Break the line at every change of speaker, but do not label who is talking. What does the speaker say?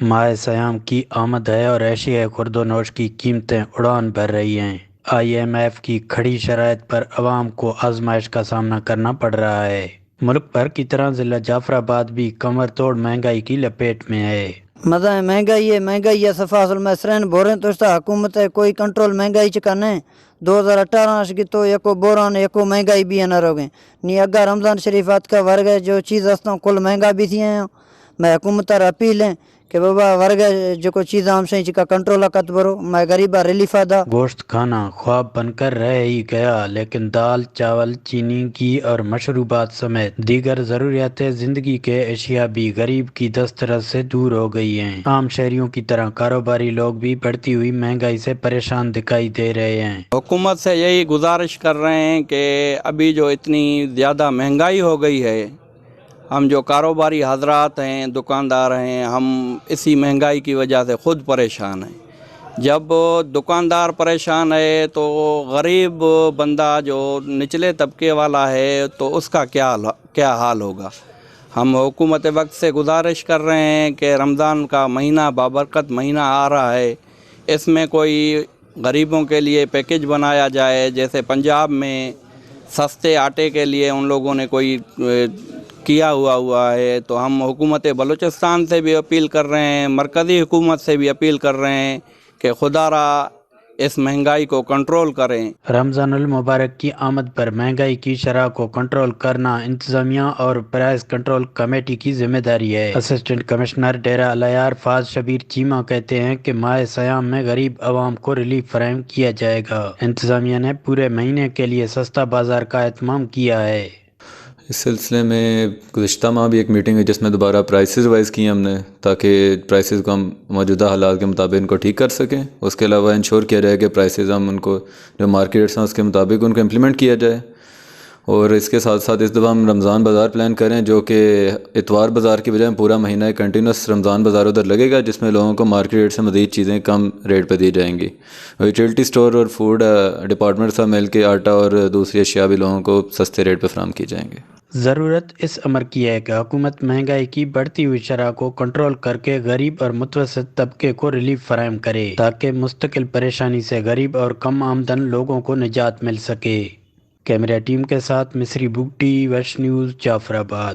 ماہ سیام کی آمد ہے اور ایشیا خرد و نوش کی قیمتیں اڑان بھر رہی ہیں۔ IMF کی کھڑی شرائط پر عوام کو آزمائش کا سامنا کرنا پڑ رہا ہے۔ ملک بھر کی طرح ضلع جعفر آباد بھی کمر توڑ مہنگائی کی لپیٹ میں ہے۔
مزہ ہے مہنگائی ہے صفا اصل میں سرین بوریں تو استا حکومت ہے کوئی کنٹرول مہنگائی چکانے 2018 کی تو یکو بوران یکو مہنگائی بھی نہ روگیں نی اگا رمضان شریفات کا ورگے جو چیز ہستوں کل مہنگا بھی تھی ہیں۔ میں حکومت پر اپیل ہیں کہ بابا ورگے جو چیز ہم سے چکا کنٹرول کت برو میں غریبا ریلیفا دا
گوشت کھانا خواب بن کر رہ ہی گیا، لیکن دال، چاول، چینی، گھی اور مشروبات سمیت دیگر ضروریات زندگی کے اشیاء بھی غریب کی دسترس سے دور ہو گئی ہیں۔ عام شہریوں کی طرح کاروباری لوگ بھی بڑھتی ہوئی مہنگائی سے پریشان دکھائی دے رہے ہیں۔
حکومت سے یہی گزارش کر رہے ہیں کہ ابھی جو اتنی زیادہ مہنگائی ہو گئی ہے، ہم جو کاروباری حضرات ہیں، دکاندار ہیں، ہم اسی مہنگائی کی وجہ سے خود پریشان ہیں۔ جب دکاندار پریشان ہے تو غریب بندہ جو نچلے طبقے والا ہے تو اس کا کیا حال ہوگا۔ ہم حکومت وقت سے گزارش کر رہے ہیں کہ رمضان کا مہینہ بابرکت مہینہ آ رہا ہے، اس میں کوئی غریبوں کے لیے پیکیج بنایا جائے، جیسے پنجاب میں سستے آٹے کے لیے ان لوگوں نے کوئی کیا ہوا ہے۔ تو ہم حکومت بلوچستان سے بھی اپیل کر رہے ہیں، مرکزی حکومت سے بھی اپیل کر رہے ہیں کہ خدا را اس مہنگائی کو کنٹرول کریں۔
رمضان المبارک کی آمد پر مہنگائی کی شرح کو کنٹرول کرنا انتظامیہ اور پرائس کنٹرول کمیٹی کی ذمہ داری ہے۔ اسسٹنٹ کمشنر ڈیرہ الیار فاض شبیر چیمہ کہتے ہیں کہ ماہ سیام میں غریب عوام کو ریلیف فراہم کیا جائے گا۔ انتظامیہ نے پورے مہینے کے لیے سستا بازار کا اہتمام کیا ہے۔
اس سلسلے میں گزشتہ ماہ بھی ایک میٹنگ ہے جس میں دوبارہ پرائسز ریوائز کی ہم نے، تاکہ پرائسز کو ہم موجودہ حالات کے مطابق ان کو ٹھیک کر سکیں۔ اس کے علاوہ انشور کیا جائے کہ پرائسز ہم ان کو جو مارکیٹ ریٹس ہیں اس کے مطابق ان کو امپلیمنٹ کیا جائے۔ اور اس کے ساتھ ساتھ اس دفعہ ہم رمضان بازار پلان کریں جو کہ اتوار بازار کی بجائے پورا مہینہ ایک کنٹینیوس رمضان بازار ادھر لگے گا، جس میں لوگوں کو مارکیٹ ریٹ سے مزید چیزیں کم ریٹ پہ دی جائیں گی۔ یوٹیلٹی سٹور اور فوڈ ڈپارٹمنٹ سے مل کے آٹا اور دوسری اشیاء بھی لوگوں کو سستے ریٹ پہ فراہم کی جائیں گے۔
ضرورت اس امر کی ہے کہ حکومت مہنگائی کی بڑھتی ہوئی شرح کو کنٹرول کر کے غریب اور متوسط طبقے کو ریلیف فراہم کرے، تاکہ مستقل پریشانی سے غریب اور کم آمدن لوگوں کو نجات مل سکے۔ کیمرہ ٹیم کے ساتھ مصری بگٹی، ویش نیوز، جعفر آباد۔